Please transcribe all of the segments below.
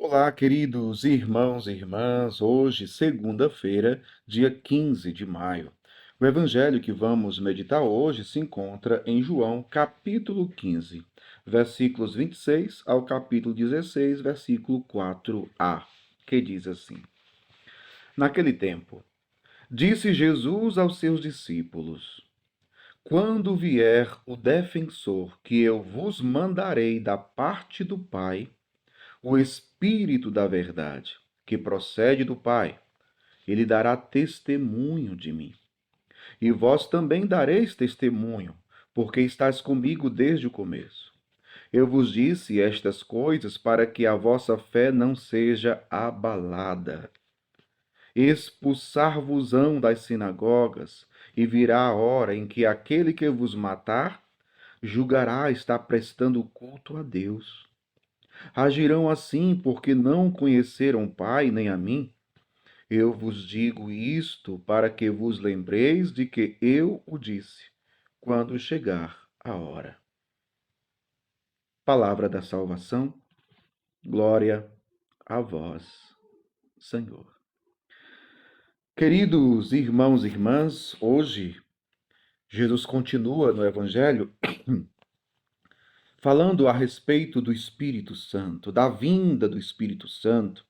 Olá, queridos irmãos e irmãs. Hoje, segunda-feira, dia 15 de maio. O evangelho que vamos meditar hoje se encontra em João, capítulo 15, versículos 26 ao capítulo 16, versículo 4a, que diz assim: Naquele tempo, disse Jesus aos seus discípulos: Quando vier o defensor que eu vos mandarei da parte do Pai, o Espírito da verdade, que procede do Pai, ele dará testemunho de mim. E vós também dareis testemunho, porque estáis comigo desde o começo. Eu vos disse estas coisas para que a vossa fé não seja abalada. Expulsar-vos-ão das sinagogas, e virá a hora em que aquele que vos matar julgará estar prestando culto a Deus. Agirão assim porque não conheceram o Pai nem a mim? Eu vos digo isto para que vos lembreis de que eu o disse, quando chegar a hora. Palavra da salvação, glória a vós, Senhor. Queridos irmãos e irmãs, hoje Jesus continua no Evangelho falando a respeito do Espírito Santo, da vinda do Espírito Santo,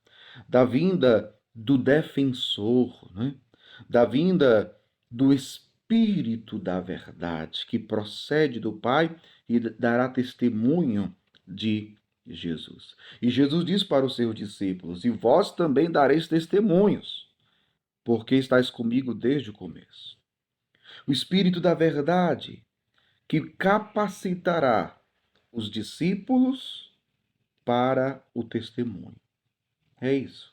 da vinda do defensor, né? Da vinda do Espírito da verdade, que procede do Pai e dará testemunho de Jesus. E Jesus diz para os seus discípulos: E vós também dareis testemunhos, porque estáis comigo desde o começo. O Espírito da verdade, que capacitará os discípulos para o testemunho. É isso.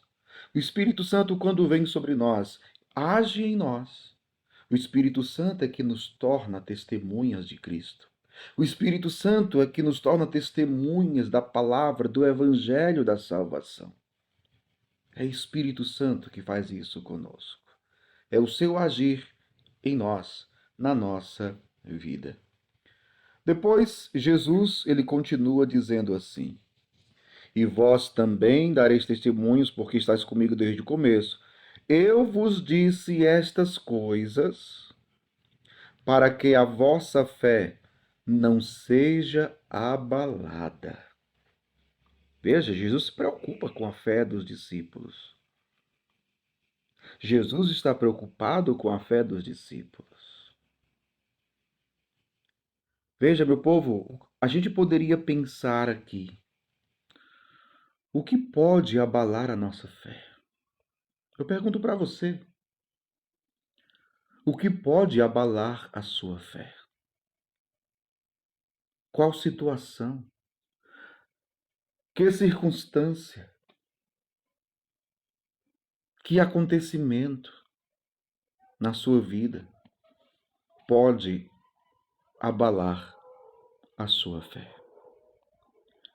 O Espírito Santo, quando vem sobre nós, age em nós. O Espírito Santo é que nos torna testemunhas de Cristo. O Espírito Santo é que nos torna testemunhas da palavra, do Evangelho da salvação. É o Espírito Santo que faz isso conosco. É o seu agir em nós, na nossa vida. Depois, Jesus, ele continua dizendo assim: E vós também dareis testemunhos, porque estáis comigo desde o começo. Eu vos disse estas coisas para que a vossa fé não seja abalada. Veja, Jesus se preocupa com a fé dos discípulos. Jesus está preocupado com a fé dos discípulos. Veja, meu povo, a gente poderia pensar aqui: o que pode abalar a nossa fé? Eu pergunto para você: o que pode abalar a sua fé? Qual situação? Que circunstância? Que acontecimento na sua vida pode abalar a sua fé?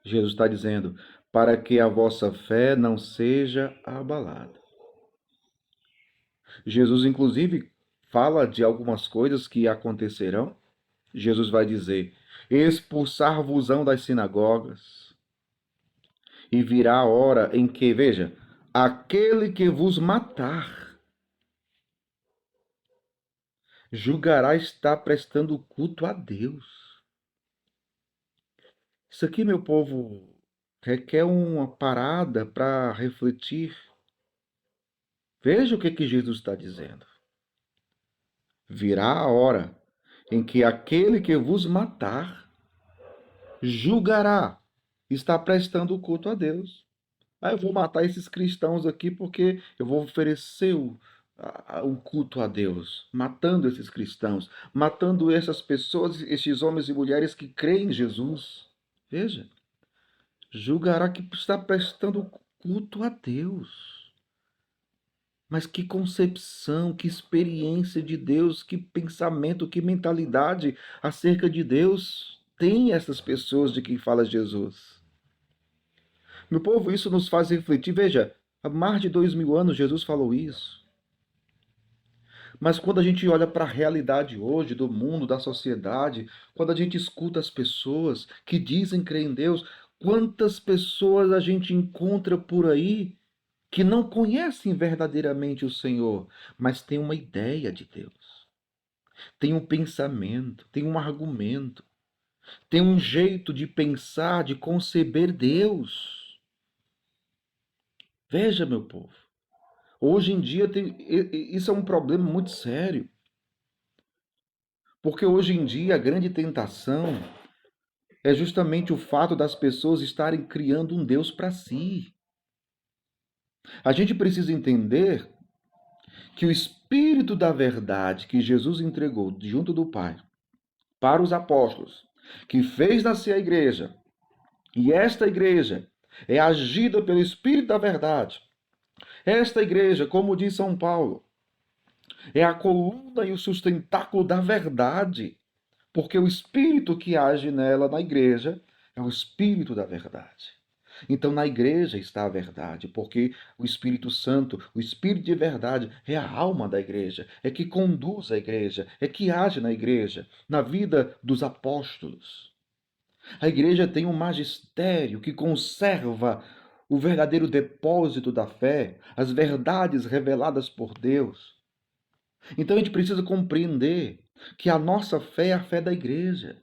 Jesus está dizendo: para que a vossa fé não seja abalada. Jesus, inclusive, fala de algumas coisas que acontecerão. Jesus vai dizer: expulsar-vos-ão das sinagogas, e virá a hora em que, veja, aquele que vos matar julgará estar prestando culto a Deus. Isso aqui, meu povo, requer uma parada para refletir. Veja o que Jesus está dizendo. Virá a hora em que aquele que vos matar julgará estar prestando culto a Deus. Eu vou matar esses cristãos aqui porque eu vou oferecer o culto a Deus, matando esses cristãos, matando essas pessoas, esses homens e mulheres que creem em Jesus. Veja, julgará que está prestando culto a Deus. Mas que concepção, que experiência de Deus, que pensamento, que mentalidade acerca de Deus tem essas pessoas de quem fala Jesus? Meu povo, isso nos faz refletir. Veja, há mais de 2000 anos Jesus falou isso. Mas quando a gente olha para a realidade hoje do mundo, da sociedade, quando a gente escuta as pessoas que dizem crer em Deus, Quantas pessoas a gente encontra por aí que não conhecem verdadeiramente o Senhor, mas têm uma ideia de Deus, têm um pensamento, têm um argumento, têm um jeito de pensar, de conceber Deus. Veja, meu povo, hoje em dia isso é um problema muito sério, porque hoje em dia a grande tentação é justamente o fato das pessoas estarem criando um Deus para si. A gente precisa entender que o Espírito da verdade que Jesus entregou junto do Pai para os apóstolos, que fez nascer a igreja, e esta igreja é agida pelo Espírito da verdade. Esta igreja, como diz São Paulo, é a coluna e o sustentáculo da verdade, porque o Espírito que age nela, na igreja, é o Espírito da verdade. Então, na igreja está a verdade, porque o Espírito Santo, o Espírito de verdade, é a alma da igreja, é que conduz a igreja, é que age na igreja, na vida dos apóstolos. A igreja tem um magistério que conserva o verdadeiro depósito da fé, as verdades reveladas por Deus. Então a gente precisa compreender que a nossa fé é a fé da igreja.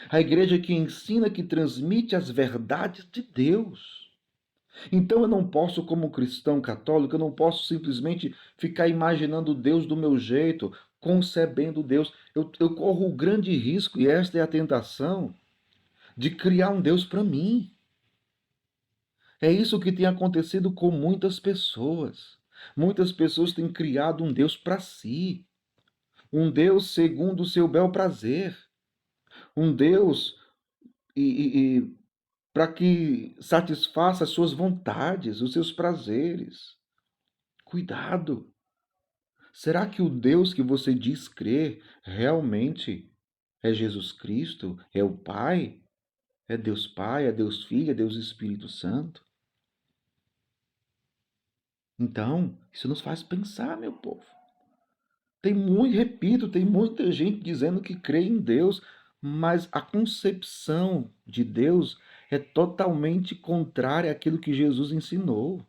A igreja que ensina, que transmite as verdades de Deus. Então eu não posso, como cristão católico, eu não posso simplesmente ficar imaginando Deus do meu jeito, concebendo Deus. Eu corro o grande risco, e esta é a tentação, de criar um Deus para mim. É isso que tem acontecido com muitas pessoas. Muitas pessoas têm criado um Deus para si, um Deus segundo o seu bel prazer, um Deus para que satisfaça as suas vontades, os seus prazeres. Cuidado! Será que o Deus que você diz crer realmente é Jesus Cristo? É o Pai? É Deus Pai? É Deus Filho? É Deus Espírito Santo? Então, isso nos faz pensar, meu povo. Repito, tem muita gente dizendo que crê em Deus, mas a concepção de Deus é totalmente contrária àquilo que Jesus ensinou,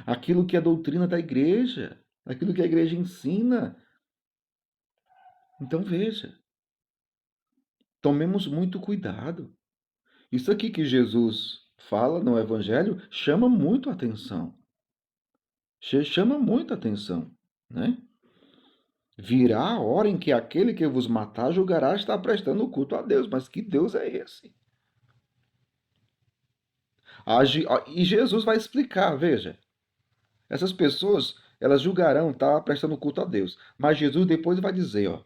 àquilo que é a doutrina da igreja, àquilo que a igreja ensina. Então veja, tomemos muito cuidado. Isso aqui que Jesus fala no Evangelho chama muito a atenção. Chama muito a atenção, né? Virá a hora em que aquele que vos matar julgará estar prestando culto a Deus. Mas que Deus é esse? E Jesus vai explicar, veja. Essas pessoas, elas julgarão estar prestando culto a Deus. Mas Jesus depois vai dizer, ó.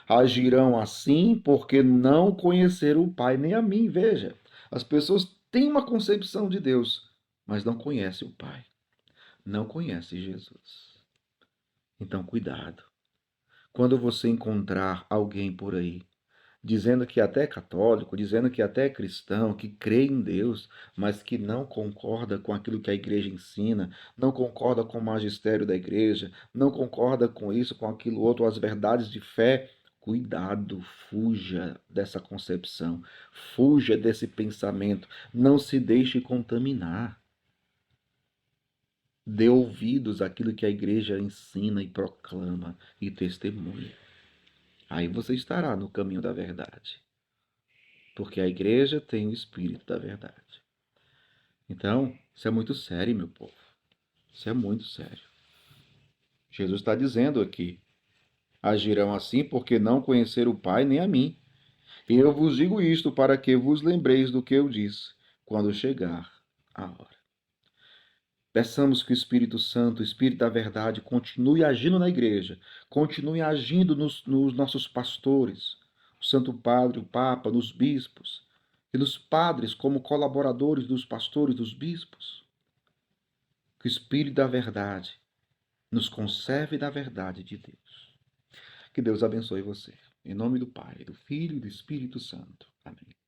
Agirão assim porque não conheceram o Pai nem a mim. Veja, as pessoas têm uma concepção de Deus, mas não conhecem o Pai. Não conhecem Jesus. Então, cuidado. Quando você encontrar alguém por aí dizendo que até é católico, dizendo que até é cristão, que crê em Deus, mas que não concorda com aquilo que a igreja ensina, não concorda com o magistério da igreja, não concorda com isso, com aquilo outro, as verdades de fé, cuidado, fuja dessa concepção, fuja desse pensamento, não se deixe contaminar. Dê ouvidos àquilo que a igreja ensina e proclama e testemunha. Aí você estará no caminho da verdade. Porque a igreja tem o Espírito da verdade. Então, isso é muito sério, meu povo. Isso é muito sério. Jesus está dizendo aqui: agirão assim porque não conheceram o Pai nem a mim. E eu vos digo isto para que vos lembreis do que eu disse, quando chegar a hora. Peçamos que o Espírito Santo, o Espírito da verdade, continue agindo na igreja, continue agindo nos nossos pastores, o Santo Padre, o Papa, nos bispos, e nos padres como colaboradores dos pastores, dos bispos. Que o Espírito da verdade nos conserve da verdade de Deus. Que Deus abençoe você. Em nome do Pai, do Filho e do Espírito Santo. Amém.